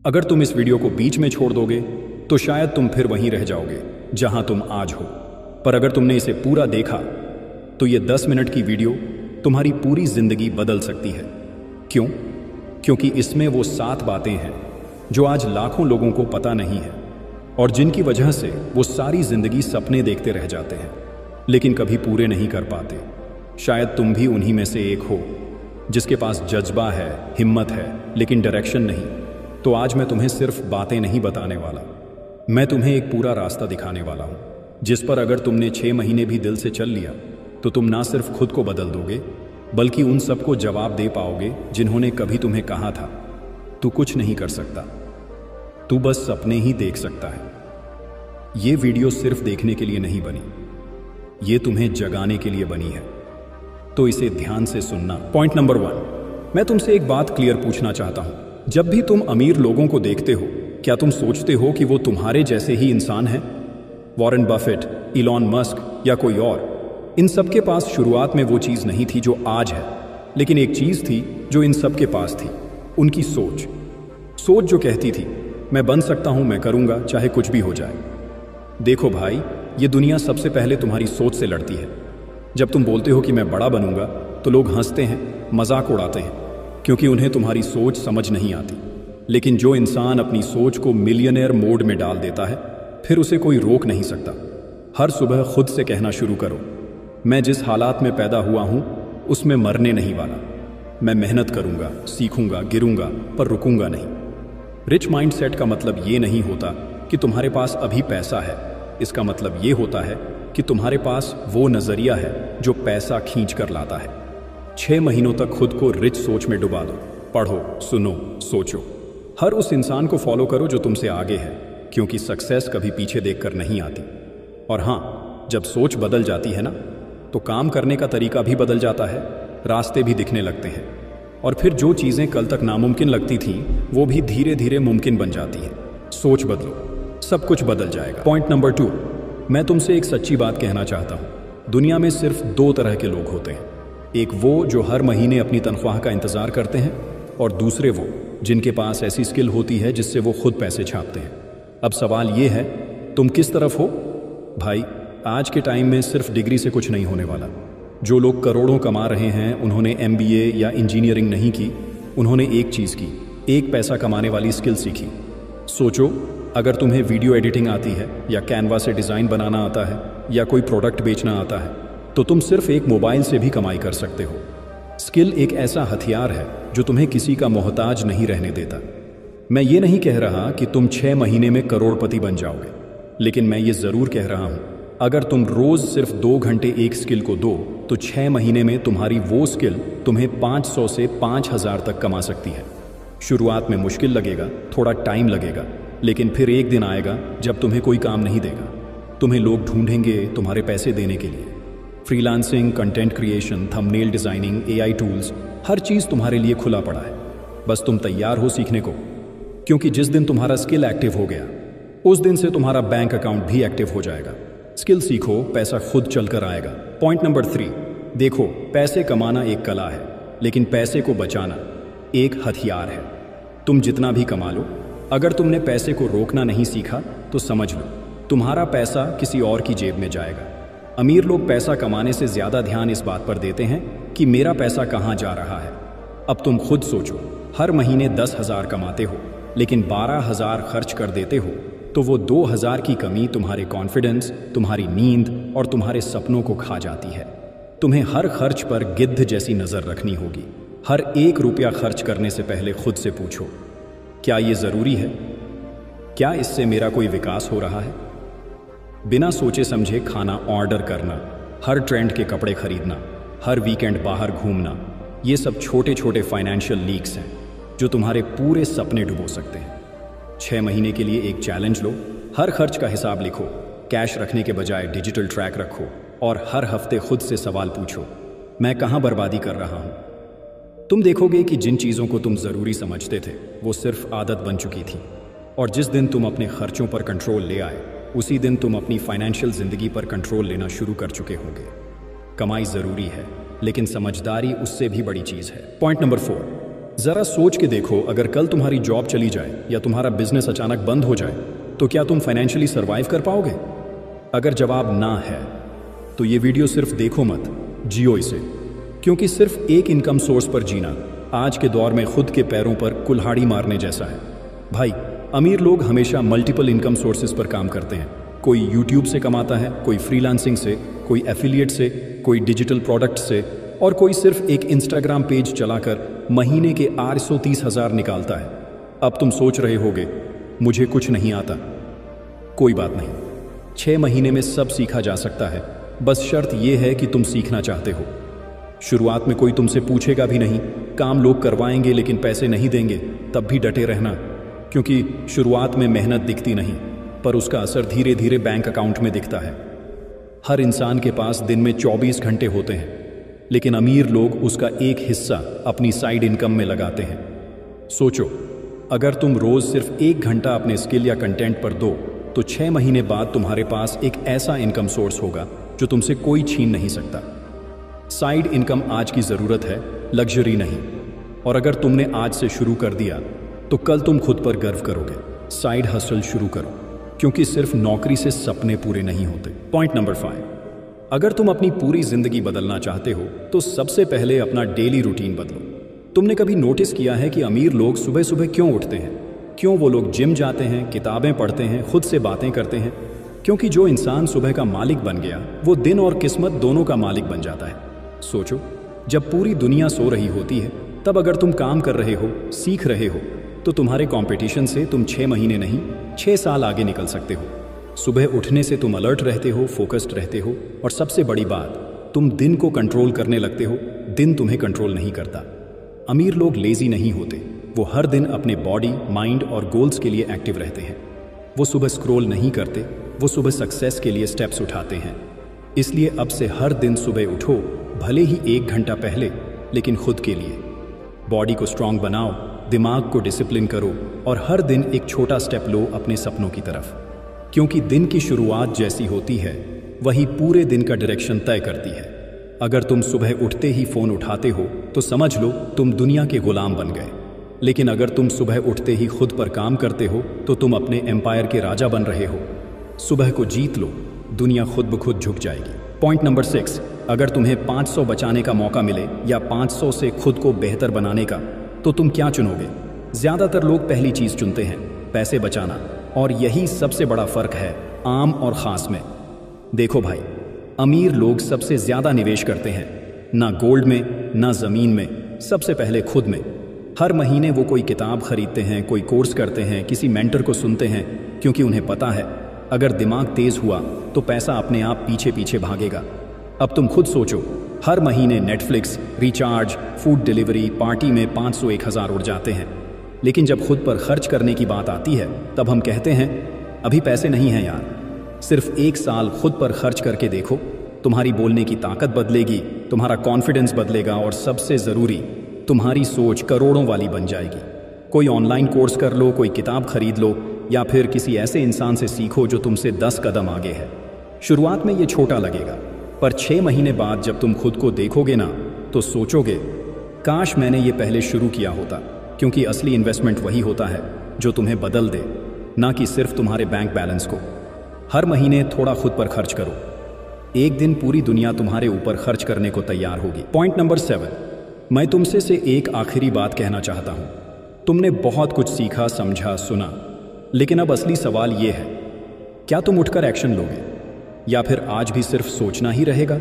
अगर तुम इस वीडियो को बीच में छोड़ दोगे तो शायद तुम फिर वहीं रह जाओगे जहां तुम आज हो। पर अगर तुमने इसे पूरा देखा तो ये 10 मिनट की वीडियो तुम्हारी पूरी जिंदगी बदल सकती है। क्यों? क्योंकि इसमें वो 7 बातें हैं जो आज लाखों लोगों को पता नहीं है और जिनकी वजह से वो सारी जिंदगी सपने देखते रह जाते हैं लेकिन कभी पूरे नहीं कर पाते। शायद तुम भी उन्हीं में से एक हो जिसके पास जज्बा है, हिम्मत है, लेकिन डायरेक्शन नहीं। तो आज मैं तुम्हें सिर्फ बातें नहीं बताने वाला, मैं तुम्हें एक पूरा रास्ता दिखाने वाला हूं जिस पर अगर तुमने 6 महीने भी दिल से चल लिया तो तुम ना सिर्फ खुद को बदल दोगे बल्कि उन सबको जवाब दे पाओगे जिन्होंने कभी तुम्हें कहा था तू कुछ नहीं कर सकता, तू बस सपने ही देख सकता है। ये वीडियो सिर्फ देखने के लिए नहीं बनी, ये तुम्हें जगाने के लिए बनी है, तो इसे ध्यान से सुनना। पॉइंट नंबर 1, मैं तुमसे एक बात क्लियर पूछना चाहता हूं। जब भी तुम अमीर लोगों को देखते हो क्या तुम सोचते हो कि वो तुम्हारे जैसे ही इंसान हैं? वॉरेन बफेट, इलॉन मस्क या कोई और, इन सब के पास शुरुआत में वो चीज़ नहीं थी जो आज है, लेकिन एक चीज़ थी जो इन सब के पास थी, उनकी सोच जो कहती थी मैं बन सकता हूं, मैं करूंगा चाहे कुछ भी हो जाए। देखो भाई, ये दुनिया सबसे पहले तुम्हारी सोच से लड़ती है। जब तुम बोलते हो कि मैं बड़ा बनूंगा तो लोग हंसते हैं, मजाक उड़ाते हैं, क्योंकि उन्हें तुम्हारी सोच समझ नहीं आती। लेकिन जो इंसान अपनी सोच को मिलियनेयर मोड में डाल देता है फिर उसे कोई रोक नहीं सकता। हर सुबह खुद से कहना शुरू करो, मैं जिस हालात में पैदा हुआ हूं उसमें मरने नहीं वाला, मैं मेहनत करूंगा, सीखूंगा, गिरूंगा पर रुकूंगा नहीं। रिच माइंडसेट का मतलब ये नहीं होता कि तुम्हारे पास अभी पैसा है, इसका मतलब ये होता है कि तुम्हारे पास वो नजरिया है जो पैसा खींच कर लाता है। 6 महीनों तक खुद को रिच सोच में डुबा दो, पढ़ो, सुनो, सोचो। हर उस इंसान को फॉलो करो जो तुमसे आगे है, क्योंकि सक्सेस कभी पीछे देखकर नहीं आती। और हाँ, जब सोच बदल जाती है ना तो काम करने का तरीका भी बदल जाता है, रास्ते भी दिखने लगते हैं और फिर जो चीज़ें कल तक नामुमकिन लगती थीं वो भी धीरे धीरे मुमकिन बन जाती हैं। सोच बदलो, सब कुछ बदल जाएगा। पॉइंट नंबर 2, मैं तुमसे एक सच्ची बात कहना चाहता हूँ। दुनिया में सिर्फ 2 तरह के लोग होते हैं, एक वो जो हर महीने अपनी तनख्वाह का इंतज़ार करते हैं और दूसरे वो जिनके पास ऐसी स्किल होती है जिससे वो खुद पैसे छापते हैं। अब सवाल ये है, तुम किस तरफ हो? भाई, आज के टाइम में सिर्फ डिग्री से कुछ नहीं होने वाला। जो लोग करोड़ों कमा रहे हैं उन्होंने MBA या इंजीनियरिंग नहीं की, उन्होंने एक चीज़ की, एक पैसा कमाने वाली स्किल सीखी। सोचो, अगर तुम्हें वीडियो एडिटिंग आती है या कैनवा से डिज़ाइन बनाना आता है या कोई प्रोडक्ट बेचना आता है तो तुम सिर्फ एक मोबाइल से भी कमाई कर सकते हो। स्किल एक ऐसा हथियार है जो तुम्हें किसी का मोहताज नहीं रहने देता। मैं ये नहीं कह रहा कि तुम 6 महीने में करोड़पति बन जाओगे, लेकिन मैं ये ज़रूर कह रहा हूँ, अगर तुम रोज़ सिर्फ 2 घंटे एक स्किल को दो तो 6 महीने में तुम्हारी वो स्किल तुम्हें 500 से 5000 तक कमा सकती है। शुरुआत में मुश्किल लगेगा, थोड़ा टाइम लगेगा, लेकिन फिर एक दिन आएगा जब तुम्हें कोई काम नहीं देगा, तुम्हें लोग ढूंढेंगे तुम्हारे पैसे देने के लिए। Freelancing, content creation, thumbnail designing, AI tools, हर चीज़ तुम्हारे लिए खुला पड़ा है। बस तुम तैयार हो सीखने को, क्योंकि जिस दिन तुम्हारा स्किल एक्टिव हो गया उस दिन से तुम्हारा बैंक अकाउंट भी एक्टिव हो जाएगा। स्किल सीखो, पैसा खुद चलकर आएगा। पॉइंट नंबर 3, देखो, पैसे कमाना एक कला है लेकिन पैसे को बचाना एक हथियार है। तुम जितना भी कमा लो, अगर तुमने पैसे को रोकना नहीं सीखा तो समझ लो तुम्हारा पैसा किसी और की जेब में जाएगा। अमीर लोग पैसा कमाने से ज़्यादा ध्यान इस बात पर देते हैं कि मेरा पैसा कहाँ जा रहा है। अब तुम खुद सोचो, हर महीने 10,000 कमाते हो लेकिन 12,000 खर्च कर देते हो तो वो 2,000 की कमी तुम्हारे कॉन्फिडेंस, तुम्हारी नींद और तुम्हारे सपनों को खा जाती है। तुम्हें हर खर्च पर गिद्ध जैसी नज़र रखनी होगी। हर 1 रुपया खर्च करने से पहले खुद से पूछो, क्या ये ज़रूरी है? क्या इससे मेरा कोई विकास हो रहा है? बिना सोचे समझे खाना ऑर्डर करना, हर ट्रेंड के कपड़े खरीदना, हर वीकेंड बाहर घूमना, ये सब छोटे छोटे फाइनेंशियल लीक्स हैं जो तुम्हारे पूरे सपने डुबो सकते हैं। 6 महीने के लिए एक चैलेंज लो, हर खर्च का हिसाब लिखो, कैश रखने के बजाय डिजिटल ट्रैक रखो और हर हफ्ते खुद से सवाल पूछो, मैं कहाँ बर्बादी कर रहा हूँ? तुम देखोगे कि जिन चीज़ों को तुम ज़रूरी समझते थे वो सिर्फ आदत बन चुकी थी, और जिस दिन तुम अपने खर्चों पर कंट्रोल ले आए उसी दिन तुम अपनी फाइनेंशियल ज़िंदगी पर कंट्रोल लेना शुरू कर चुके होंगे। कमाई ज़रूरी है लेकिन समझदारी उससे भी बड़ी चीज़ है। पॉइंट नंबर 4, जरा सोच के देखो, अगर कल तुम्हारी जॉब चली जाए या तुम्हारा बिजनेस अचानक बंद हो जाए तो क्या तुम फाइनेंशियली सर्वाइव कर पाओगे? अगर जवाब ना है तो ये वीडियो सिर्फ देखो मत, जियो इसे। क्योंकि सिर्फ एक इनकम सोर्स पर जीना आज के दौर में खुद के पैरों पर कुल्हाड़ी मारने जैसा है। भाई, अमीर लोग हमेशा मल्टीपल इनकम सोर्सेज पर काम करते हैं। कोई यूट्यूब से कमाता है, कोई फ्रीलांसिंग से, कोई एफिलिएट से, कोई डिजिटल प्रोडक्ट से, और कोई सिर्फ एक इंस्टाग्राम पेज चलाकर महीने के 830,000 निकालता है। अब तुम सोच रहे होगे मुझे कुछ नहीं आता। कोई बात नहीं, 6 महीने में सब सीखा जा सकता है। बस शर्त यह है कि तुम सीखना चाहते हो। शुरुआत में कोई तुमसे पूछेगा भी नहीं, काम लोग करवाएंगे लेकिन पैसे नहीं देंगे, तब भी डटे रहना। क्योंकि शुरुआत में मेहनत दिखती नहीं, पर उसका असर धीरे धीरे बैंक अकाउंट में दिखता है। हर इंसान के पास दिन में 24 घंटे होते हैं, लेकिन अमीर लोग उसका एक हिस्सा अपनी साइड इनकम में लगाते हैं। सोचो, अगर तुम रोज सिर्फ 1 घंटा अपने स्किल या कंटेंट पर दो तो 6 महीने बाद तुम्हारे पास एक ऐसा इनकम सोर्स होगा जो तुमसे कोई छीन नहीं सकता। साइड इनकम आज की जरूरत है, लग्जरी नहीं। और अगर तुमने आज से शुरू कर दिया तो कल तुम खुद पर गर्व करोगे। साइड हसल शुरू करो, क्योंकि सिर्फ नौकरी से सपने पूरे नहीं होते। पॉइंट नंबर 5, अगर तुम अपनी पूरी जिंदगी बदलना चाहते हो तो सबसे पहले अपना डेली रूटीन बदलो। तुमने कभी नोटिस किया है कि अमीर लोग सुबह सुबह क्यों उठते हैं? क्यों वो लोग जिम जाते हैं, किताबें पढ़ते हैं, खुद से बातें करते हैं? क्योंकि जो इंसान सुबह का मालिक बन गया वो दिन और किस्मत दोनों का मालिक बन जाता है। सोचो, जब पूरी दुनिया सो रही होती है तब अगर तुम काम कर रहे हो, सीख रहे हो, तो तुम्हारे कंपटीशन से तुम 6 महीने नहीं 6 साल आगे निकल सकते हो। सुबह उठने से तुम अलर्ट रहते हो, फोकस्ड रहते हो, और सबसे बड़ी बात, तुम दिन को कंट्रोल करने लगते हो, दिन तुम्हें कंट्रोल नहीं करता। अमीर लोग लेजी नहीं होते, वो हर दिन अपने बॉडी, माइंड और गोल्स के लिए एक्टिव रहते हैं। वो सुबह स्क्रॉल नहीं करते, वो सुबह सक्सेस के लिए स्टेप्स उठाते हैं। इसलिए अब से हर दिन सुबह उठो, भले ही 1 घंटा पहले, लेकिन खुद के लिए। बॉडी को स्ट्रांग बनाओ, दिमाग को डिसिप्लिन करो, और हर दिन एक छोटा स्टेप लो अपने सपनों की तरफ। क्योंकि दिन की शुरुआत जैसी होती है वही पूरे दिन का डायरेक्शन तय करती है। अगर तुम सुबह उठते ही फोन उठाते हो तो समझ लो तुम दुनिया के गुलाम बन गए। लेकिन अगर तुम सुबह उठते ही खुद पर काम करते हो तो तुम अपने एम्पायर के राजा बन रहे हो। सुबह को जीत लो, दुनिया खुद ब खुद झुक जाएगी। पॉइंट नंबर 6, अगर तुम्हें 500 बचाने का मौका मिले या 500 से खुद को बेहतर बनाने का, तो तुम क्या चुनोगे? ज्यादातर लोग पहली चीज चुनते हैं, पैसे बचाना। और यही सबसे बड़ा फर्क है आम और खास में। देखो भाई, अमीर लोग सबसे ज्यादा निवेश करते हैं, ना गोल्ड में, ना जमीन में, सबसे पहले खुद में। हर महीने वो कोई किताब खरीदते हैं, कोई कोर्स करते हैं, किसी मेंटर को सुनते हैं, क्योंकि उन्हें पता है अगर दिमाग तेज हुआ तो पैसा अपने आप पीछे पीछे भागेगा। अब तुम खुद सोचो, हर महीने Netflix, recharge, food delivery, party में 500-1000 उड़ जाते हैं। लेकिन जब खुद पर खर्च करने की बात आती है तब हम कहते हैं अभी पैसे नहीं हैं यार। सिर्फ 1 साल खुद पर खर्च करके देखो, तुम्हारी बोलने की ताकत बदलेगी, तुम्हारा कॉन्फिडेंस बदलेगा, और सबसे ज़रूरी, तुम्हारी सोच करोड़ों वाली बन जाएगी। कोई ऑनलाइन कोर्स कर लो, कोई किताब खरीद लो, या फिर किसी ऐसे इंसान से सीखो जो तुमसे 10 कदम आगे है। शुरुआत में ये छोटा लगेगा, पर 6 महीने बाद जब तुम खुद को देखोगे ना तो सोचोगे काश मैंने ये पहले शुरू किया होता। क्योंकि असली इन्वेस्टमेंट वही होता है जो तुम्हें बदल दे, ना कि सिर्फ तुम्हारे बैंक बैलेंस को। हर महीने थोड़ा खुद पर खर्च करो, एक दिन पूरी दुनिया तुम्हारे ऊपर खर्च करने को तैयार होगी। पॉइंट नंबर 7, मैं तुमसे से एक आखिरी बात कहना चाहता हूं। तुमने बहुत कुछ सीखा, समझा, सुना, लेकिन अब असली सवाल ये है, क्या तुम उठकर एक्शन लोगे या फिर आज भी सिर्फ सोचना ही रहेगा?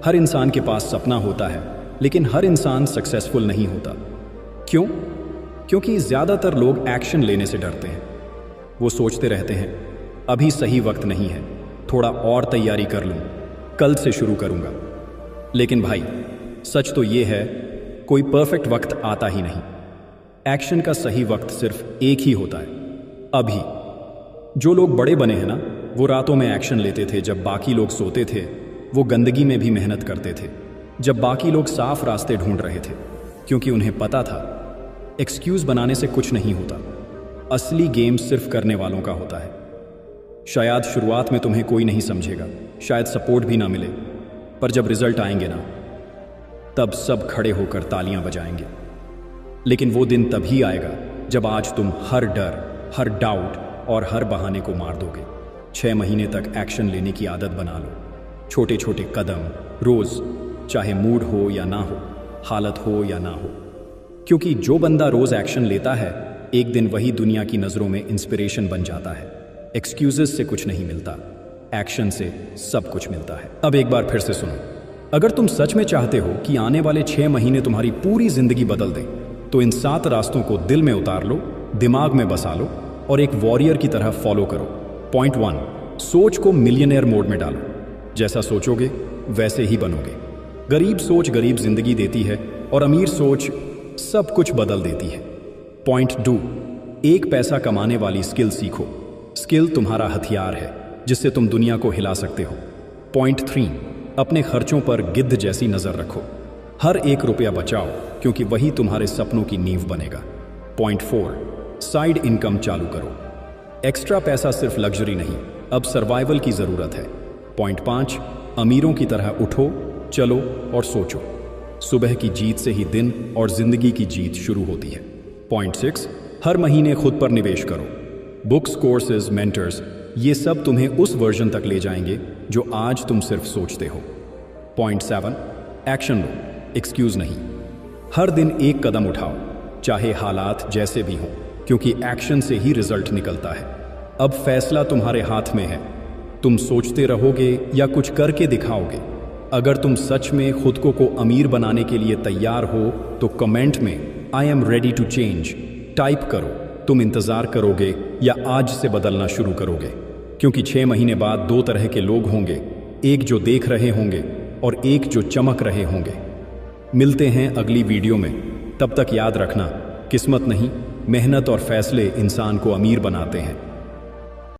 हर इंसान के पास सपना होता है, लेकिन हर इंसान सक्सेसफुल नहीं होता। क्यों? क्योंकि ज़्यादातर लोग एक्शन लेने से डरते हैं। वो सोचते रहते हैं अभी सही वक्त नहीं है, थोड़ा और तैयारी कर लूँ, कल से शुरू करूँगा। लेकिन भाई, सच तो ये है, कोई परफेक्ट वक्त आता ही नहीं। एक्शन का सही वक्त सिर्फ एक ही होता है, अभी। जो लोग बड़े बने हैं ना, वो रातों में एक्शन लेते थे जब बाकी लोग सोते थे। वो गंदगी में भी मेहनत करते थे जब बाकी लोग साफ रास्ते ढूंढ रहे थे, क्योंकि उन्हें पता था एक्सक्यूज बनाने से कुछ नहीं होता। असली गेम सिर्फ करने वालों का होता है। शायद शुरुआत में तुम्हें कोई नहीं समझेगा, शायद सपोर्ट भी ना मिले, पर जब रिजल्ट आएंगे ना, तब सब खड़े होकर तालियां बजाएंगे। लेकिन वो दिन तभी आएगा जब आज तुम हर डर, हर डाउट और हर बहाने को मार दोगे। 6 महीने तक एक्शन लेने की आदत बना लो। छोटे छोटे कदम रोज, चाहे मूड हो या ना हो, हालत हो या ना हो। क्योंकि जो बंदा रोज एक्शन लेता है, एक दिन वही दुनिया की नज़रों में इंस्पिरेशन बन जाता है। एक्सक्यूजेस से कुछ नहीं मिलता, एक्शन से सब कुछ मिलता है। अब एक बार फिर से सुनो, अगर तुम सच में चाहते हो कि आने वाले 6 महीने तुम्हारी पूरी जिंदगी बदल दें, तो इन 7 रास्तों को दिल में उतार लो, दिमाग में बसा लो और एक वॉरियर की तरह फॉलो करो। पॉइंट 1, सोच को मिलियनेयर मोड में डालो। जैसा सोचोगे वैसे ही बनोगे। गरीब सोच गरीब जिंदगी देती है और अमीर सोच सब कुछ बदल देती है। पॉइंट 2, एक पैसा कमाने वाली स्किल सीखो। स्किल तुम्हारा हथियार है जिससे तुम दुनिया को हिला सकते हो। पॉइंट 3, अपने खर्चों पर गिद्ध जैसी नजर रखो। हर 1 रुपया बचाओ क्योंकि वही तुम्हारे सपनों की नींव बनेगा। पॉइंट 4, साइड इनकम चालू करो। एक्स्ट्रा पैसा सिर्फ लग्जरी नहीं, अब सर्वाइवल की जरूरत है। पॉइंट 5, अमीरों की तरह उठो, चलो और सोचो। सुबह की जीत से ही दिन और जिंदगी की जीत शुरू होती है। पॉइंट 6, हर महीने खुद पर निवेश करो। बुक्स, कोर्सेज, मेंटर्स, ये सब तुम्हें उस वर्जन तक ले जाएंगे जो आज तुम सिर्फ सोचते हो। पॉइंट 7, एक्शन लो, एक्सक्यूज नहीं। हर दिन एक कदम उठाओ, चाहे हालात जैसे भी हों, क्योंकि एक्शन से ही रिजल्ट निकलता है। अब फैसला तुम्हारे हाथ में है, तुम सोचते रहोगे या कुछ करके दिखाओगे। अगर तुम सच में खुद को अमीर बनाने के लिए तैयार हो तो कमेंट में I am ready to change type करो। तुम इंतजार करोगे या आज से बदलना शुरू करोगे? क्योंकि 6 महीने बाद 2 तरह के लोग होंगे, एक जो देख रहे होंगे और एक जो चमक रहे होंगे। मिलते हैं अगली वीडियो में, तब तक याद रखना, किस्मत नहीं, मेहनत और फैसले इंसान को अमीर बनाते हैं।